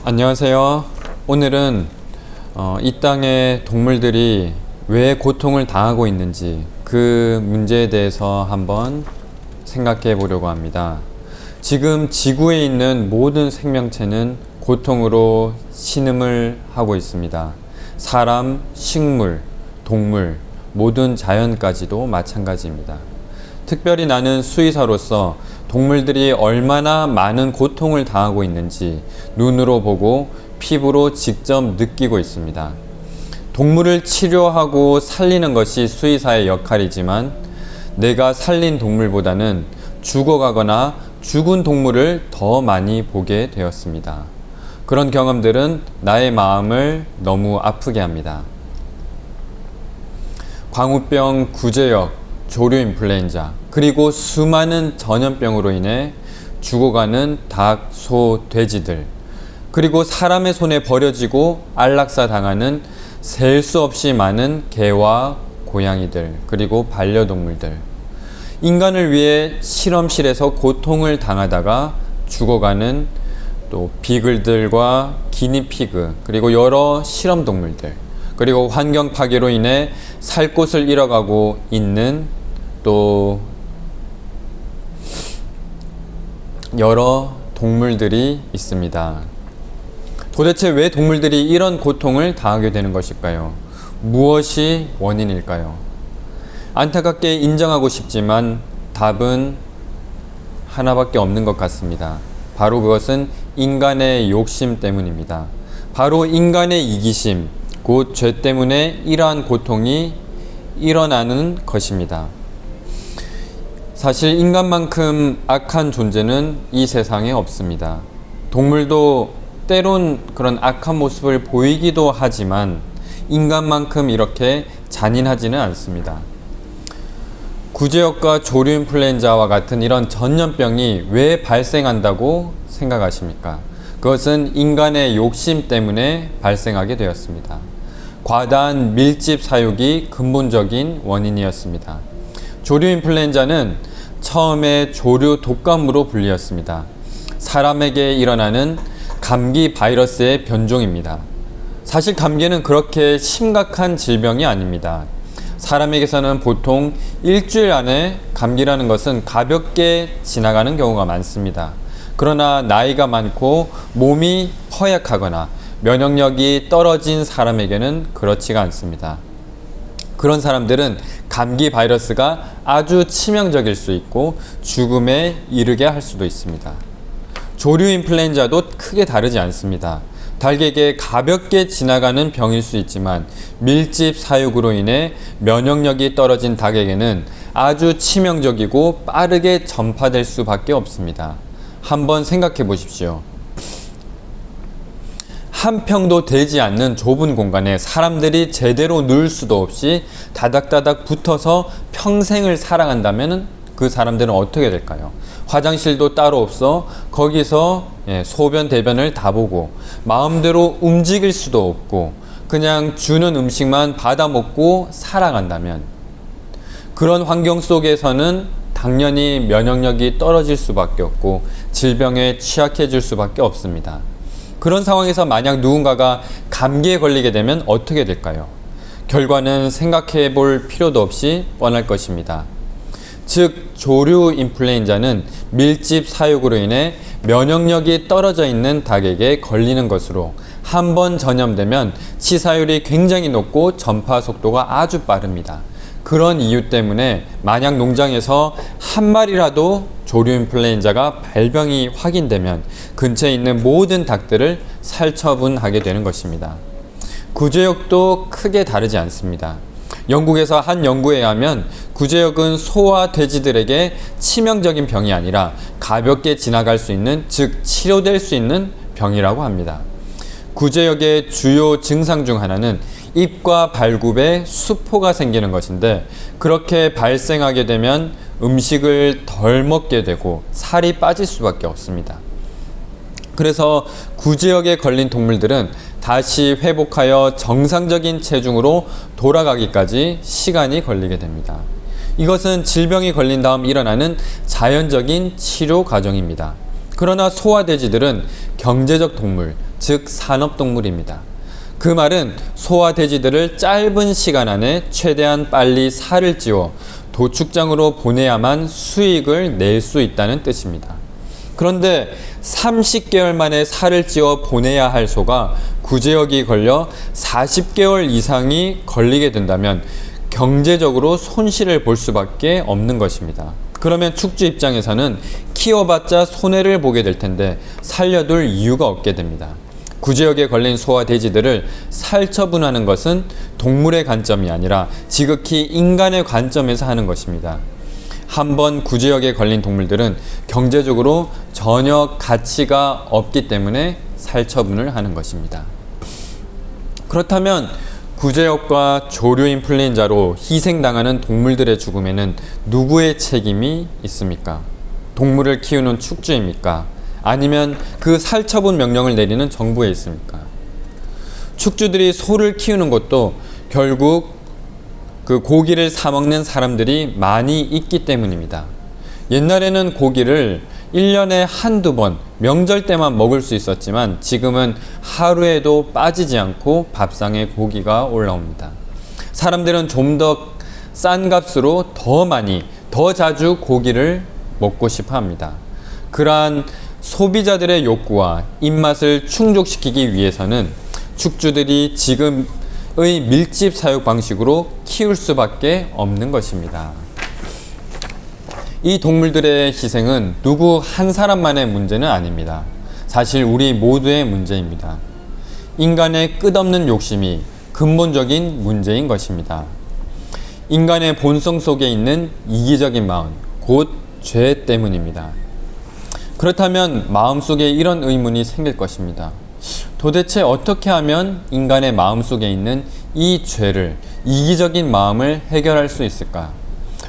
안녕하세요. 오늘은 이 땅의 동물들이 왜 고통을 당하고 있는지 그 문제에 대해서 한번 생각해 보려고 합니다. 지금 지구에 있는 모든 생명체는 고통으로 신음을 하고 있습니다. 사람, 식물, 동물, 모든 자연까지도 마찬가지입니다. 특별히 나는 수의사로서 동물들이 얼마나 많은 고통을 당하고 있는지 눈으로 보고 피부로 직접 느끼고 있습니다. 동물을 치료하고 살리는 것이 수의사의 역할이지만 내가 살린 동물보다는 죽어가거나 죽은 동물을 더 많이 보게 되었습니다. 그런 경험들은 나의 마음을 너무 아프게 합니다. 광우병, 구제역, 조류 인플루엔자, 그리고 수많은 전염병으로 인해 죽어가는 닭, 소, 돼지들, 그리고 사람의 손에 버려지고 안락사 당하는 셀 수 없이 많은 개와 고양이들, 그리고 반려동물들, 인간을 위해 실험실에서 고통을 당하다가 죽어가는 또 비글들과 기니피그, 그리고 여러 실험동물들, 그리고 환경 파괴로 인해 살 곳을 잃어가고 있는 또 여러 동물들이 있습니다. 도대체 왜 동물들이 이런 고통을 당하게 되는 것일까요? 무엇이 원인일까요? 안타깝게 인정하고 싶지만 답은 하나밖에 없는 것 같습니다. 바로 그것은 인간의 욕심 때문입니다. 바로 인간의 이기심, 곧 죄 때문에 이러한 고통이 일어나는 것입니다. 사실 인간만큼 악한 존재는 이 세상에 없습니다. 동물도 때론 그런 악한 모습을 보이기도 하지만 인간만큼 이렇게 잔인하지는 않습니다. 구제역과 조류 인플루엔자와 같은 이런 전염병이 왜 발생한다고 생각하십니까? 그것은 인간의 욕심 때문에 발생하게 되었습니다. 과다한 밀집 사육이 근본적인 원인이었습니다. 조류 인플루엔자는 처음에 조류 독감으로 불리었습니다. 사람에게 일어나는 감기 바이러스의 변종입니다. 사실 감기는 그렇게 심각한 질병이 아닙니다. 사람에게서는 보통 일주일 안에 감기라는 것은 가볍게 지나가는 경우가 많습니다. 그러나 나이가 많고 몸이 허약하거나 면역력이 떨어진 사람에게는 그렇지가 않습니다. 그런 사람들은 감기 바이러스가 아주 치명적일 수 있고 죽음에 이르게 할 수도 있습니다. 조류 인플루엔자도 크게 다르지 않습니다. 닭에게 가볍게 지나가는 병일 수 있지만 밀집 사육으로 인해 면역력이 떨어진 닭에게는 아주 치명적이고 빠르게 전파될 수밖에 없습니다. 한번 생각해 보십시오. 한 평도 되지 않는 좁은 공간에 사람들이 제대로 누울 수도 없이 다닥다닥 붙어서 평생을 살아간다면 그 사람들은 어떻게 될까요? 화장실도 따로 없어 거기서 소변 대변을 다 보고 마음대로 움직일 수도 없고 그냥 주는 음식만 받아 먹고 살아간다면 그런 환경 속에서는 당연히 면역력이 떨어질 수밖에 없고 질병에 취약해질 수밖에 없습니다. 그런 상황에서 만약 누군가가 감기에 걸리게 되면 어떻게 될까요? 결과는 생각해 볼 필요도 없이 뻔할 것입니다. 즉, 조류 인플루엔자는 밀집 사육으로 인해 면역력이 떨어져 있는 닭에게 걸리는 것으로 한 번 전염되면 치사율이 굉장히 높고 전파 속도가 아주 빠릅니다. 그런 이유 때문에 만약 농장에서 한 마리라도 조류 인플루엔자가 발병이 확인되면 근처에 있는 모든 닭들을 살처분하게 되는 것입니다. 구제역도 크게 다르지 않습니다. 영국에서 한 연구에 의하면 구제역은 소와 돼지들에게 치명적인 병이 아니라 가볍게 지나갈 수 있는, 즉 치료될 수 있는 병이라고 합니다. 구제역의 주요 증상 중 하나는 입과 발굽에 수포가 생기는 것인데 그렇게 발생하게 되면 음식을 덜 먹게 되고 살이 빠질 수밖에 없습니다. 그래서 구제역에 걸린 동물들은 다시 회복하여 정상적인 체중으로 돌아가기까지 시간이 걸리게 됩니다. 이것은 질병이 걸린 다음 일어나는 자연적인 치료 과정입니다. 그러나 소와돼지들은 경제적 동물, 즉 산업동물입니다. 그 말은 소와돼지들을 짧은 시간 안에 최대한 빨리 살을 찌워 도축장으로 보내야만 수익을 낼 수 있다는 뜻입니다. 그런데 30개월 만에 살을 찌워 보내야 할 소가 구제역이 걸려 40개월 이상이 걸리게 된다면 경제적으로 손실을 볼 수밖에 없는 것입니다. 그러면 축주 입장에서는 키워봤자 손해를 보게 될 텐데 살려둘 이유가 없게 됩니다. 구제역에 걸린 소와 돼지들을 살처분하는 것은 동물의 관점이 아니라 지극히 인간의 관점에서 하는 것입니다. 한번 구제역에 걸린 동물들은 경제적으로 전혀 가치가 없기 때문에 살처분을 하는 것입니다. 그렇다면 구제역과 조류 인플루엔자로 희생당하는 동물들의 죽음에는 누구의 책임이 있습니까? 동물을 키우는 축주입니까? 아니면 그 살처분 명령을 내리는 정부에 있습니까? 축주들이 소를 키우는 것도 결국 그 고기를 사먹는 사람들이 많이 있기 때문입니다. 옛날에는 고기를 1년에 한두 번 명절 때만 먹을 수 있었지만 지금은 하루에도 빠지지 않고 밥상에 고기가 올라옵니다. 사람들은 좀 더 싼 값으로 더 많이, 더 자주 고기를 먹고 싶어 합니다. 그러한 소비자들의 욕구와 입맛을 충족시키기 위해서는 축주들이 지금의 밀집 사육 방식으로 키울 수밖에 없는 것입니다. 이 동물들의 희생은 누구 한 사람만의 문제는 아닙니다. 사실 우리 모두의 문제입니다. 인간의 끝없는 욕심이 근본적인 문제인 것입니다. 인간의 본성 속에 있는 이기적인 마음, 곧 죄 때문입니다. 그렇다면 마음속에 이런 의문이 생길 것입니다. 도대체 어떻게 하면 인간의 마음속에 있는 이 죄를, 이기적인 마음을 해결할 수 있을까?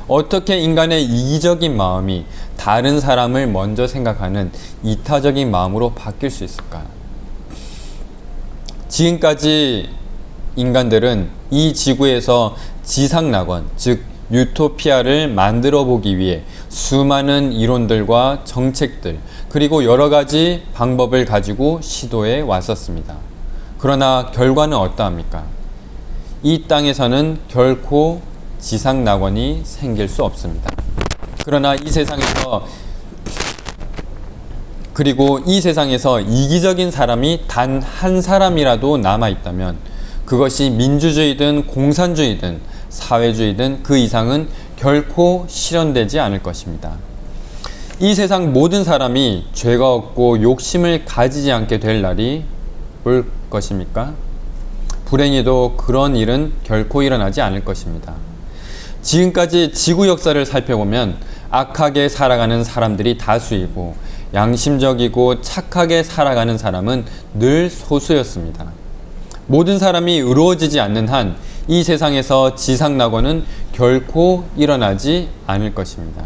어떻게 인간의 이기적인 마음이 다른 사람을 먼저 생각하는 이타적인 마음으로 바뀔 수 있을까? 지금까지 인간들은 이 지구에서 지상낙원, 즉 유토피아를 만들어 보기 위해 수많은 이론들과 정책들, 그리고 여러 가지 방법을 가지고 시도해 왔었습니다. 그러나 결과는 어떠합니까? 이 땅에서는 결코 지상낙원이 생길 수 없습니다. 그러나 이 세상에서 이기적인 사람이 단 한 사람이라도 남아있다면 그것이 민주주의든 공산주의든 사회주의든 그 이상은 결코 실현되지 않을 것입니다. 이 세상 모든 사람이 죄가 없고 욕심을 가지지 않게 될 날이 올 것입니까? 불행히도 그런 일은 결코 일어나지 않을 것입니다. 지금까지 지구 역사를 살펴보면 악하게 살아가는 사람들이 다수이고 양심적이고 착하게 살아가는 사람은 늘 소수였습니다. 모든 사람이 의로워지지 않는 한 이 세상에서 지상낙원은 결코 일어나지 않을 것입니다.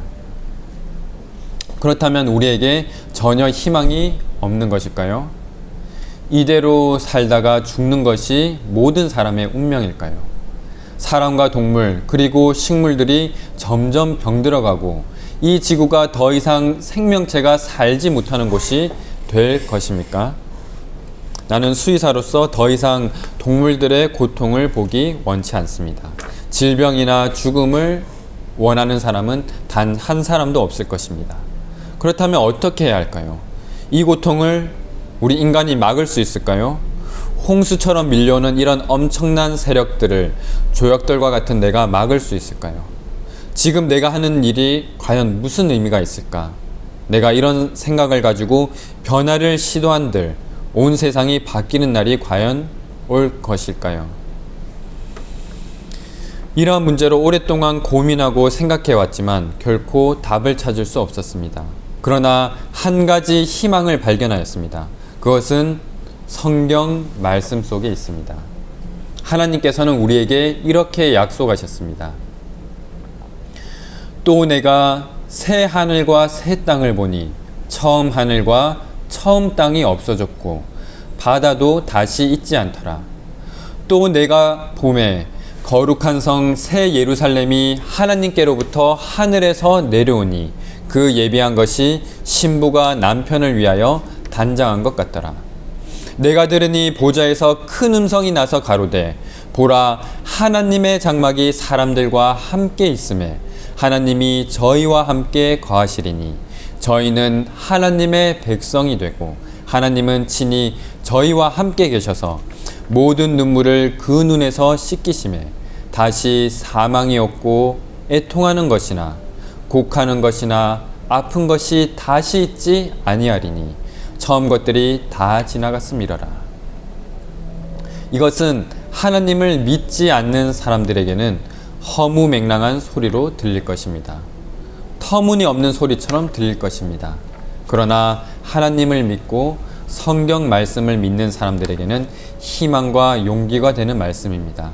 그렇다면 우리에게 전혀 희망이 없는 것일까요? 이대로 살다가 죽는 것이 모든 사람의 운명일까요? 사람과 동물 그리고 식물들이 점점 병들어가고 이 지구가 더 이상 생명체가 살지 못하는 곳이 될 것입니까? 나는 수의사로서 더 이상 동물들의 고통을 보기 원치 않습니다. 질병이나 죽음을 원하는 사람은 단 한 사람도 없을 것입니다. 그렇다면 어떻게 해야 할까요? 이 고통을 우리 인간이 막을 수 있을까요? 홍수처럼 밀려오는 이런 엄청난 세력들을 조약돌과 같은 내가 막을 수 있을까요? 지금 내가 하는 일이 과연 무슨 의미가 있을까? 내가 이런 생각을 가지고 변화를 시도한들 온 세상이 바뀌는 날이 과연 올 것일까요? 이러한 문제로 오랫동안 고민하고 생각해 왔지만 결코 답을 찾을 수 없었습니다. 그러나 한 가지 희망을 발견하였습니다. 그것은 성경 말씀 속에 있습니다. 하나님께서는 우리에게 이렇게 약속하셨습니다. 또 내가 새 하늘과 새 땅을 보니 처음 하늘과 처음 땅이 없어졌고 바다도 다시 있지 않더라. 또 내가 봄에 거룩한 성 새 예루살렘이 하나님께로부터 하늘에서 내려오니 그 예비한 것이 신부가 남편을 위하여 단장한 것 같더라. 내가 들으니 보좌에서 큰 음성이 나서 가로되 보라 하나님의 장막이 사람들과 함께 있음에 하나님이 저희와 함께 거하시리니 저희는 하나님의 백성이 되고 하나님은 친히 저희와 함께 계셔서 모든 눈물을 그 눈에서 씻기심에 다시 사망이 없고 애통하는 것이나 곡하는 것이나 아픈 것이 다시 있지 아니하리니 처음 것들이 다 지나갔음이러라. 이것은 하나님을 믿지 않는 사람들에게는 허무맹랑한 소리로 들릴 것입니다. 터무니없는 소리처럼 들릴 것입니다. 그러나 하나님을 믿고 성경 말씀을 믿는 사람들에게는 희망과 용기가 되는 말씀입니다.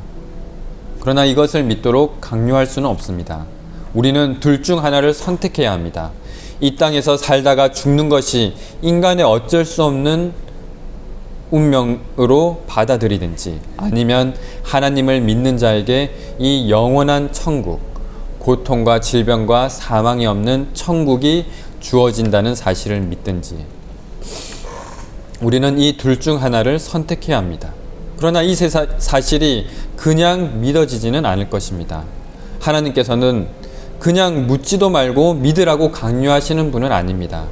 그러나 이것을 믿도록 강요할 수는 없습니다. 우리는 둘 중 하나를 선택해야 합니다. 이 땅에서 살다가 죽는 것이 인간의 어쩔 수 없는 운명으로 받아들이든지 아니면 하나님을 믿는 자에게 이 영원한 천국, 고통과 질병과 사망이 없는 천국이 주어진다는 사실을 믿든지 우리는 이 둘 중 하나를 선택해야 합니다. 그러나 이 사실이 그냥 믿어지지는 않을 것입니다. 하나님께서는 그냥 묻지도 말고 믿으라고 강요하시는 분은 아닙니다.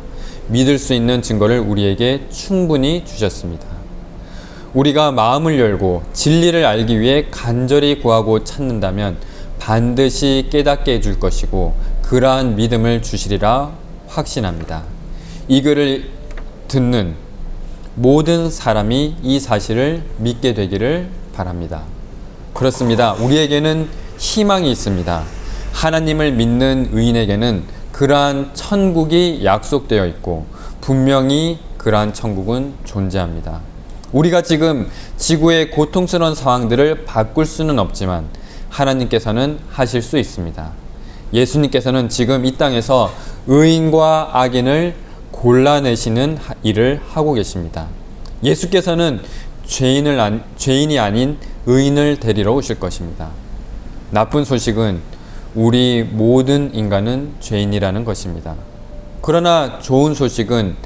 믿을 수 있는 증거를 우리에게 충분히 주셨습니다. 우리가 마음을 열고 진리를 알기 위해 간절히 구하고 찾는다면 반드시 깨닫게 해줄 것이고 그러한 믿음을 주시리라 확신합니다. 이 글을 듣는 모든 사람이 이 사실을 믿게 되기를 바랍니다. 그렇습니다. 우리에게는 희망이 있습니다. 하나님을 믿는 의인에게는 그러한 천국이 약속되어 있고 분명히 그러한 천국은 존재합니다. 우리가 지금 지구의 고통스러운 상황들을 바꿀 수는 없지만 하나님께서는 하실 수 있습니다. 예수님께서는 지금 이 땅에서 의인과 악인을 골라내시는 일을 하고 계십니다. 예수께서는 죄인이 아닌 의인을 데리러 오실 것입니다. 나쁜 소식은 우리 모든 인간은 죄인이라는 것입니다. 그러나 좋은 소식은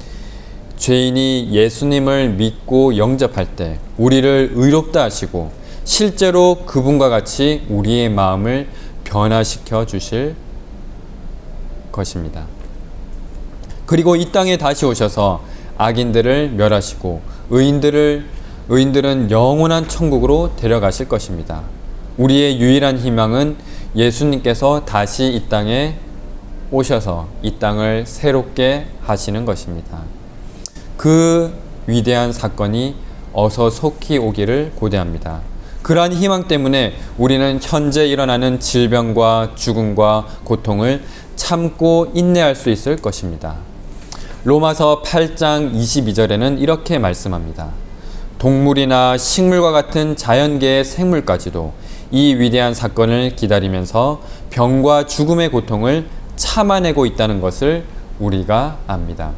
죄인이 예수님을 믿고 영접할 때 우리를 의롭다 하시고 실제로 그분과 같이 우리의 마음을 변화시켜 주실 것입니다. 그리고 이 땅에 다시 오셔서 악인들을 멸하시고 의인들은 영원한 천국으로 데려가실 것입니다. 우리의 유일한 희망은 예수님께서 다시 이 땅에 오셔서 이 땅을 새롭게 하시는 것입니다. 그 위대한 사건이 어서 속히 오기를 고대합니다. 그러한 희망 때문에 우리는 현재 일어나는 질병과 죽음과 고통을 참고 인내할 수 있을 것입니다. 로마서 8장 22절에는 이렇게 말씀합니다. 동물이나 식물과 같은 자연계의 생물까지도 이 위대한 사건을 기다리면서 병과 죽음의 고통을 참아내고 있다는 것을 우리가 압니다.